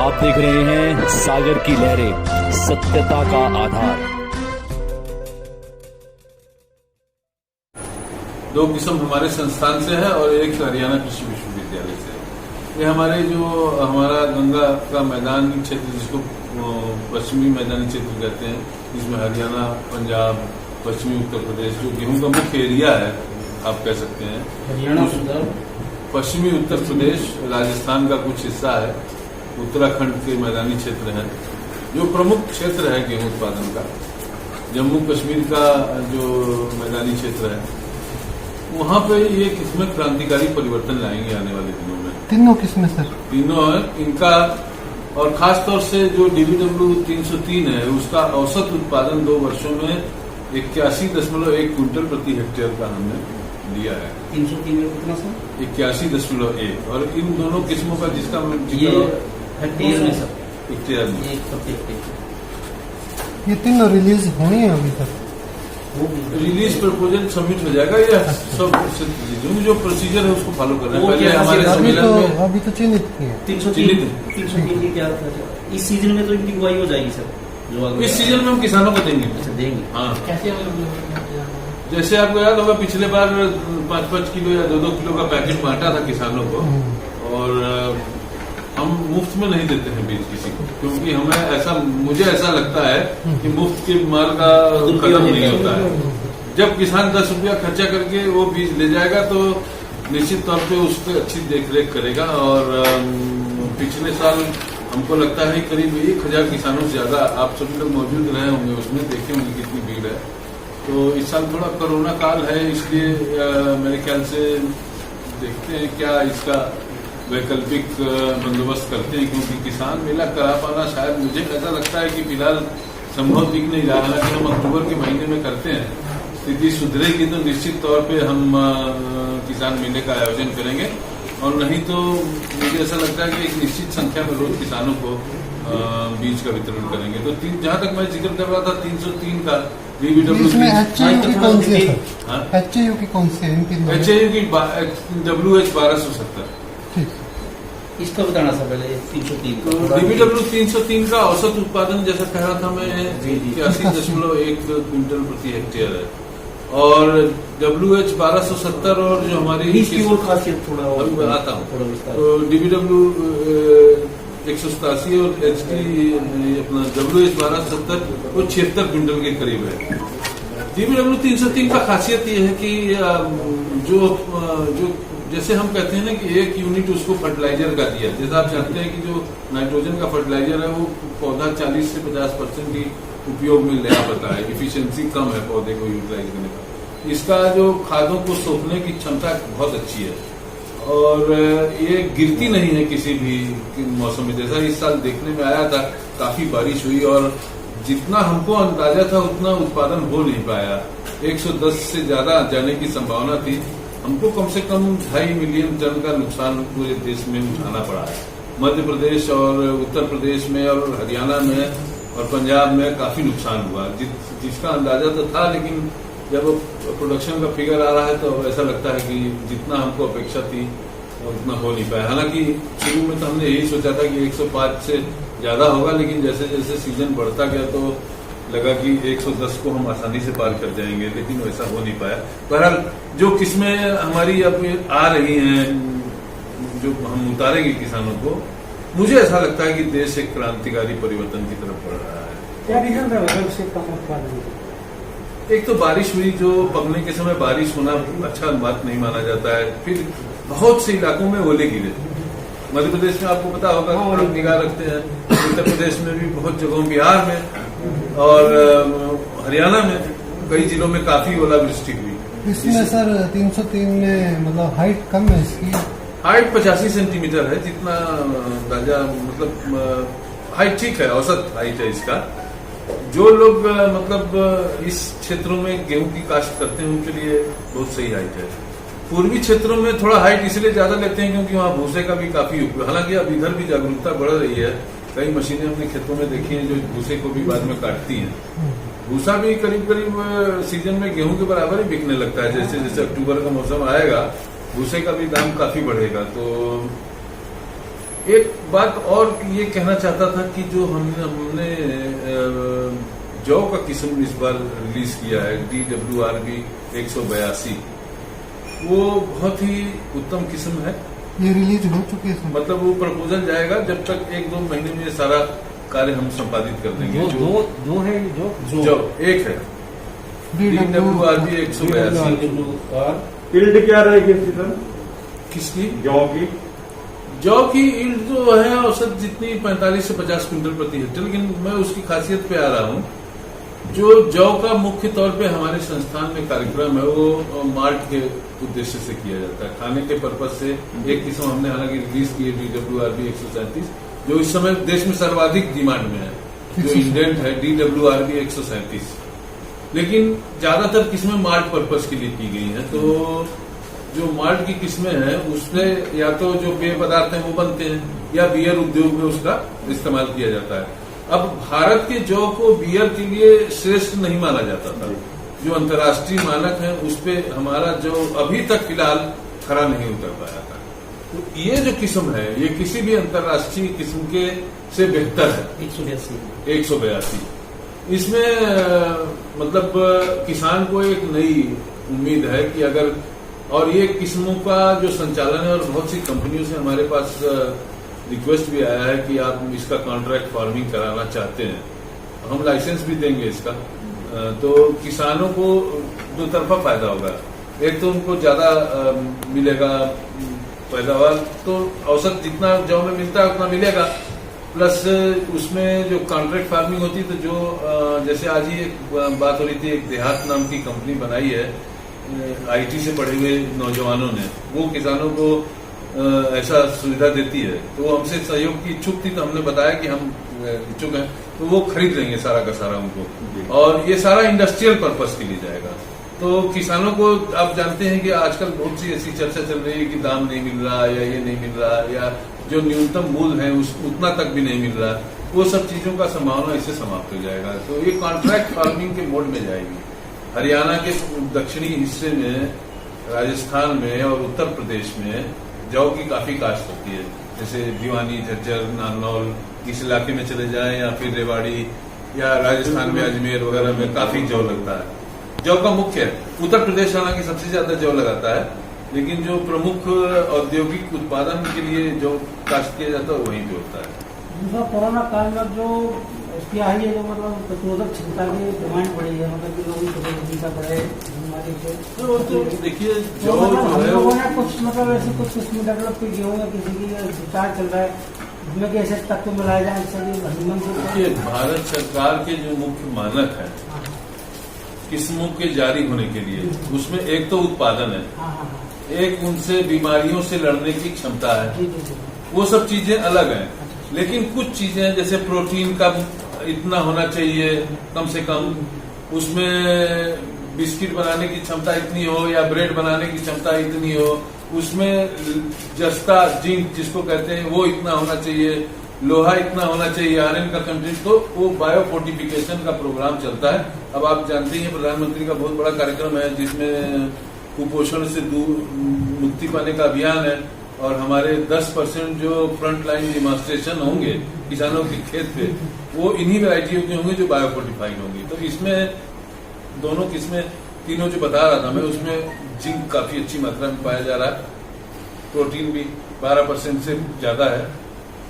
आप देख रहे हैं सागर की लहरें, सत्यता का आधार। 2 किस्म हमारे संस्थान से है और एक हरियाणा कृषि विश्वविद्यालय से है। ये हमारा गंगा का मैदानी क्षेत्र, जिसको पश्चिमी मैदानी क्षेत्र कहते हैं, इसमें हरियाणा, पंजाब, पश्चिमी उत्तर प्रदेश जो गेहूं का मुख्य एरिया है, आप कह सकते हैं। हरियाणा, पश्चिमी उत्तर प्रदेश, राजस्थान का कुछ हिस्सा है, उत्तराखंड के मैदानी क्षेत्र है जो प्रमुख क्षेत्र है गेहूं उत्पादन का। जम्मू कश्मीर का जो मैदानी क्षेत्र है, वहां पे ये किस्में क्रांतिकारी परिवर्तन लाएंगे आने वाले दिनों में। तीनों किस्में सर? तीनों है इनका, और खास तौर से जो DBW 303 है, उसका औसत उत्पादन 2 वर्षों में 81.1 क्विंटल प्रति हेक्टेयर का हमने लिया है। 303 में कितना सर? 81.1। और इन दोनों किस्मों का जिसका हेक्टेयर में सर, हेक्टेयर में ये तीनों रिलीज होनी है अभी तक? रिलीज प्रपोजल सबमिट हो जाएगा। ये सब जो प्रोसीजर है उसको फॉलो करना है। पहले हमारे सम्मेलन में अभी तो चिन्हित किए 303 की क्या इस सीजन में तो इनकी बुआई हो जाएगी सर? जो इस सीजन में हम किसानों को देंगे। अच्छा, देंगे। हाँ, कैसे? जैसे आपको याद होगा पिछले बार 5-5 किलो या 2-2 किलो का पैकेट बांटा था किसानों को, और हम मुफ्त में नहीं देते हैं बीज किसी को, क्योंकि मुझे ऐसा लगता है कि मुफ्त के माल का कदम नहीं होता है। जब किसान 10 रुपया खर्चा करके वो बीज ले जाएगा तो निश्चित तौर पे उस पर अच्छी देखरेख करेगा। और पिछले साल हमको लगता है करीब 1000 किसानों से ज्यादा, आप सभी लोग मौजूद रहे होंगे उसमें, देखे होंगे कितनी भीड़ है। तो इस साल थोड़ा कोरोना काल है, इसलिए मेरे ख्याल से देखते हैं क्या इसका वैकल्पिक बंदोबस्त करते हैं, क्योंकि किसान मेला करा पाना शायद, मुझे ऐसा लगता है कि फिलहाल संभव दिख नहीं रहा। हालांकि हम अक्टूबर के महीने में करते हैं, स्थिति सुधरेगी तो निश्चित तौर पे हम किसान मेले का आयोजन करेंगे। और नहीं तो मुझे ऐसा लगता है कि एक निश्चित संख्या में रोज किसानों को बीज का वितरण करेंगे। तो जहां तक मैं जिक्र कर रहा था 303 का DBW की कौन सी है? HAU की कौन सी है? HAU की WH 1270। इसका बताना सर पहले 303। तो DBW 303 का औसत उत्पादन जैसा कह रहा था मैं 81.1 क्विंटल प्रति हेक्टेयर है, और WH 1270 और जो हमारी इसकी और खासियत थोड़ा और बताता हूँ। तो DBW 187 और अपना WH 1270 वो 76 क्विंटल के करीब है। DBW 303 का खासियत ये है कि जो जैसे हम कहते हैं ना कि 1 यूनिट उसको फर्टिलाइजर का दिया। जैसे आप जानते हैं कि जो नाइट्रोजन का फर्टिलाइजर है वो पौधा 40 से 50% की उपयोग में ले आता है, इफिशियंसी कम है पौधे को यूटिलाइज करने का। इसका जो खादों को सोखने की क्षमता बहुत अच्छी है, और ये गिरती नहीं है किसी भी मौसम में। जैसा इस साल देखने में आया था, काफी बारिश हुई और जितना हमको अंदाजा था उतना उत्पादन हो नहीं पाया। 110 से ज्यादा जाने की संभावना थी। हमको कम से कम 2.5 मिलियन टन का नुकसान पूरे देश में उठाना पड़ा है। मध्य प्रदेश और उत्तर प्रदेश में और हरियाणा में और पंजाब में काफी नुकसान हुआ, जिसका अंदाजा तो था, लेकिन जब प्रोडक्शन का फिगर आ रहा है तो ऐसा लगता है कि जितना हमको अपेक्षा थी उतना हो नहीं पाया। हालांकि शुरू में तो हमने यही सोचा था कि 105 से ज्यादा होगा, लेकिन जैसे जैसे सीजन बढ़ता गया तो लगा कि 110 को हम आसानी से पार कर जाएंगे, लेकिन वैसा हो नहीं पाया। बहरहाल जो किस्में हमारी अब आ रही हैं, जो हम उतारेंगे किसानों को, मुझे ऐसा लगता है कि देश एक क्रांतिकारी परिवर्तन की तरफ बढ़ रहा है। क्या रीजन है उससे कम उत्पादन? एक तो बारिश हुई, जो पकने के समय बारिश होना अच्छा बात नहीं माना जाता है। फिर बहुत से इलाकों में ओले गिरे। मध्य प्रदेश में आपको पता होगा, हम निगाह रखते हैं। उत्तर प्रदेश में भी बहुत जगहों, बिहार में और हरियाणा में कई जिलों में काफी ओलावृष्टि हुई। इसमें सर 303 में मतलब हाइट कम है इसकी? हाइट 85 सेंटीमीटर है, जितना अंदाजा, मतलब हाइट ठीक है, औसत हाइट है इसका। जो लोग मतलब इस क्षेत्रों में गेहूं की काश्त करते हैं उनके लिए बहुत सही हाइट है। पूर्वी क्षेत्रों में थोड़ा हाइट इसलिए ज्यादा लेते हैं क्योंकि वहाँ भूसे का भी काफी उपयोग, हालांकि अब इधर भी जागरूकता बढ़ रही है। कई मशीनें अपने खेतों में देखी हैं जो भूसे को भी बाद में काटती हैं। भूसा भी करीब करीब सीजन में गेहूं के बराबर ही बिकने लगता है। जैसे जैसे अक्टूबर का मौसम आएगा भूसे का भी दाम काफी बढ़ेगा। तो एक बात और ये कहना चाहता था कि जो हमने जौ का किस्म इस बार रिलीज किया है DWRB 182, वो बहुत ही उत्तम किस्म है। ये रिलीज हो चुके हैं। मतलब वो प्रपोजल जाएगा, जब तक 1-2 महीने में ये सारा कार्य हम संपादित कर देंगे। दो है जो एक है DWRB 182। फील्ड क्या रहेगी इसकी सर? किसकी? जौ की ईल्ड जो है औसत जितनी 45 से 50 क्विंटल प्रति हेक्टेयर, लेकिन मैं उसकी खासियत पे आ रहा हूँ। जो जौ का मुख्य तौर पे हमारे संस्थान में कार्यक्रम है वो माल्ट के उद्देश्य से किया जाता है, खाने के पर्पज से। एक किस्म हमने हालांकि रिलीज की है DWRB 137, जो इस समय देश में सर्वाधिक डिमांड में है, जो इंडेंट है DWRB 137। लेकिन ज्यादातर किस्में माल्ट पर्पज के लिए की गई हैं। तो जो माल्ट की किस्में हैं उसमें या तो जो पेय पदार्थ हैं वो बनते हैं या बियर उद्योग में उसका इस्तेमाल किया जाता है। अब भारत के जौ को बियर के लिए श्रेष्ठ नहीं माना जाता था। जो अंतर्राष्ट्रीय मानक है उस पे हमारा जो अभी तक फिलहाल खरा नहीं उतर पाया था। तो ये जो किस्म है ये किसी भी अंतर्राष्ट्रीय किस्म के से बेहतर है। 182 इसमें मतलब किसान को एक नई उम्मीद है कि अगर, और ये किस्मों का जो संचालन है, और बहुत सी कंपनियों से हमारे पास रिक्वेस्ट भी आया है कि आप इसका कॉन्ट्रैक्ट फार्मिंग कराना चाहते हैं, हम लाइसेंस भी देंगे इसका। तो किसानों को दो तरफा फायदा होगा। एक तो उनको ज्यादा मिलेगा पैदावार, तो औसत जितना जौ में मिलता है उतना मिलेगा, प्लस उसमें जो कॉन्ट्रैक्ट फार्मिंग होती है तो जो जैसे आज ही एक बात हो रही थी, एक देहात नाम की कंपनी बनाई है IT से पढ़े हुए नौजवानों ने, वो किसानों को ऐसा सुविधा देती है। तो वो हमसे सहयोग की इच्छुक थी, तो हमने बताया कि हम इच्छुक हैं, तो वो खरीद लेंगे सारा का सारा उनको, और ये सारा इंडस्ट्रियल पर्पस के लिए जाएगा। तो किसानों को आप जानते हैं कि आजकल बहुत सी ऐसी चर्चा चल रही है कि दाम नहीं मिल रहा या ये नहीं मिल रहा या जो न्यूनतम मूल्य है उतना तक भी नहीं मिल रहा, वो सब चीजों का संभावना इससे समाप्त हो जाएगा। तो ये कॉन्ट्रैक्ट फार्मिंग के मोड में जाएगी। हरियाणा के दक्षिणी हिस्से में, राजस्थान में और उत्तर प्रदेश में जौ की काफी काश्त होती है। जैसे भिवानी, झज्जर, नारनौल इस इलाके में चले जाएं या फिर रेवाड़ी या राजस्थान में अजमेर वगैरह में काफी जौ लगता है। जौ का मुख्य है, उत्तर प्रदेश हालांकि सबसे ज्यादा जौ लगाता है, लेकिन जो प्रमुख औद्योगिक उत्पादन के लिए जो काश्त किया जाता है वहीं पे होता है। दूसरा, कोरोना काल में जो क्या है, ये जो मतलब प्रतिरोधक क्षमता की डिमांड बढ़ी है, मतलब कि लोगों को चिंता पड़े बीमारी से, तो देखिए जो हम लोगों ने कुछ मतलब ऐसे कुछ किस्म डेवलप किए होंगे, किसी की विचार चल रहा है जिसमें कि ऐसे तत्व मिलाए जाए देखिए, भारत सरकार के जो मुख्य मानक है किस्मों के जारी होने के लिए, उसमें एक तो उत्पादन है, एक उनसे बीमारियों से लड़ने की क्षमता है, वो सब चीजें अलग हैं। लेकिन कुछ चीजें जैसे प्रोटीन का इतना होना चाहिए कम से कम, उसमें बिस्किट बनाने की क्षमता इतनी हो या ब्रेड बनाने की क्षमता इतनी हो, उसमें जस्ता जिंक जिसको कहते हैं वो इतना होना चाहिए, लोहा इतना होना चाहिए, आयरन का कंटेंट, तो वो बायोफोर्टिफिकेशन का प्रोग्राम चलता है। अब आप जानते हैं प्रधानमंत्री का बहुत बड़ा कार्यक्रम है जिसमें कुपोषण से दूर मुक्ति पाने का अभियान है, और हमारे 10% जो फ्रंट लाइन डिमॉन्स्ट्रेशन होंगे किसानों के खेत पे, वो इन्हीं वैरायटियों के होंगे जो बायोफोर्टिफाइड होंगी। तो इसमें दोनों किस्में, तीनों जो बता रहा था मैं, उसमें जिंक काफी अच्छी मात्रा में पाया जा रहा है, प्रोटीन भी 12% से ज्यादा है,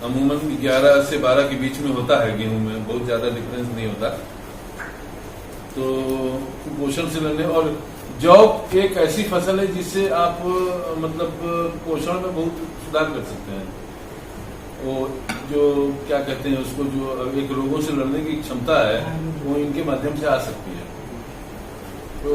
अमूमन 11 से 12 के बीच में होता है गेहूं में, बहुत ज्यादा डिफरेंस नहीं होता। तो कुपोषण से लड़ने, और जौ एक ऐसी फसल है जिससे आप मतलब पोषण में बहुत सुधार कर सकते हैं। वो जो क्या कहते हैं उसको, जो एक रोगों से लड़ने की क्षमता है वो इनके माध्यम से आ सकती है। तो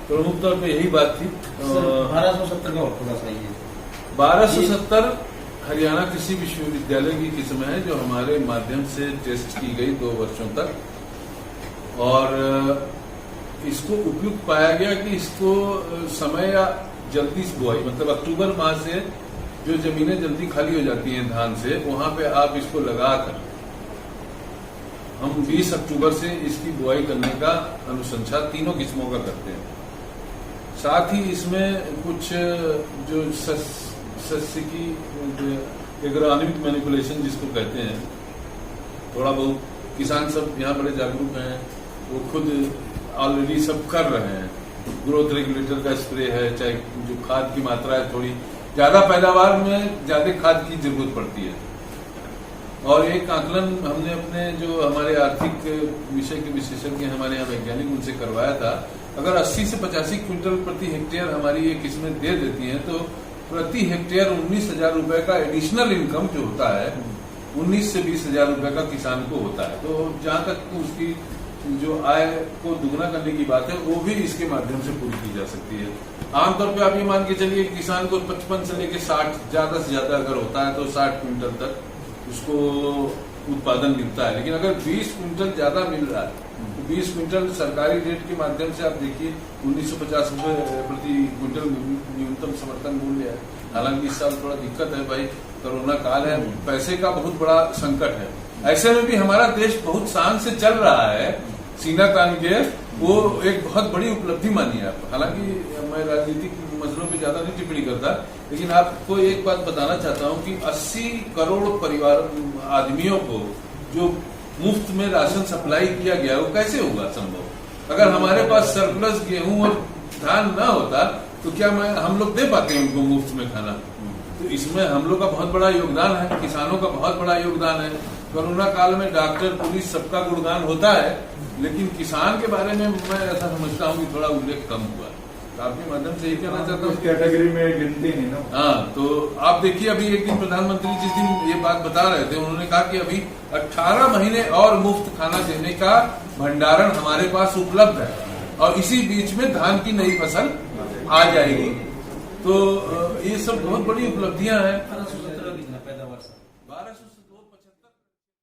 प्रमुख तौर पे यही बात थी। 1270 का थोड़ा सही है। 1270 हरियाणा कृषि विश्वविद्यालय की किस्म है जो हमारे माध्यम से टेस्ट की गई 2 वर्षों तक, और इसको उपयुक्त पाया गया कि इसको समय या जल्दी बुआई, मतलब अक्टूबर माह से जो जमीनें जल्दी खाली हो जाती हैं धान से, वहां पे आप इसको लगाकर, हम 20 अक्टूबर से इसकी बुआई करने का अनुशंसा तीनों किस्मों का करते हैं। साथ ही इसमें कुछ जो सस्य की एग्रोनॉमिक मैनिपुलेशन जिसको कहते हैं, थोड़ा बहुत किसान सब यहाँ बड़े जागरूक हैं, वो खुद ऑलरेडी सब कर रहे हैं। ग्रोथ रेगुलेटर का स्प्रे है, चाहे जो खाद की मात्रा है, थोड़ी ज्यादा पैदावार में ज्यादा खाद की जरूरत पड़ती है। और एक आकलन हमने अपने जो हमारे आर्थिक विषय के विशेषज्ञ हमारे यहाँ वैज्ञानिक उनसे करवाया था, अगर 80 से 85 क्विंटल प्रति हेक्टेयर हमारी ये किस्में दे देती हैं तो प्रति हेक्टेयर 19,000 रुपए का एडिशनल इनकम जो होता है 19 से 20,000 रुपए का किसान को होता है। तो जहां तक उसकी जो आय को दुगना करने की बात है वो भी इसके माध्यम से पूरी की जा सकती है। आमतौर पे आप ये मान के चलिए किसान को 55 से लेकर 60 ज्यादा से ज्यादा अगर होता है तो 60 क्विंटल तक उसको उत्पादन मिलता है। लेकिन अगर 20 क्विंटल ज्यादा मिल रहा है तो 20 क्विंटल सरकारी रेट के माध्यम से आप देखिए 1950 रुपए प्रति क्विंटल न्यूनतम समर्थन मूल्य है। हालांकि इस साल थोड़ा दिक्कत है भाई, कोरोना काल है, पैसे का बहुत बड़ा संकट है। ऐसे में भी हमारा देश बहुत शान से चल रहा है, सीना तान के, वो एक बहुत बड़ी उपलब्धि मानिए आप। हालांकि मैं राजनीतिक मसलों पे ज्यादा नहीं टिप्पणी करता, लेकिन आपको एक बात बताना चाहता हूं कि 80 करोड़ परिवार आदमियों को जो मुफ्त में राशन सप्लाई किया गया वो कैसे होगा संभव? अगर हमारे पास सरप्लस गेहूं और धान न होता तो क्या हम लोग दे पाते हैं उनको मुफ्त में खाना? तो इसमें हम लोग का बहुत बड़ा योगदान है, किसानों का बहुत बड़ा योगदान है। कोरोना काल में डॉक्टर, पुलिस सबका गुणगान होता है, लेकिन किसान के बारे में मैं ऐसा समझता हूँ कि थोड़ा उल्लेख कम हुआ। तो आपके माध्यम से ये कहना चाहता हूँ, इस कैटेगरी में गिनती नहीं ना। हाँ, तो आप देखिए अभी एक दिन प्रधानमंत्री जिस दिन ये बात बता रहे थे उन्होंने कहा कि अभी 18 महीने और मुफ्त खाना देने का भंडारण हमारे पास उपलब्ध है और इसी बीच में धान की नई फसल आ जाएगी। तो ये सब बहुत बड़ी उपलब्धियां हैं।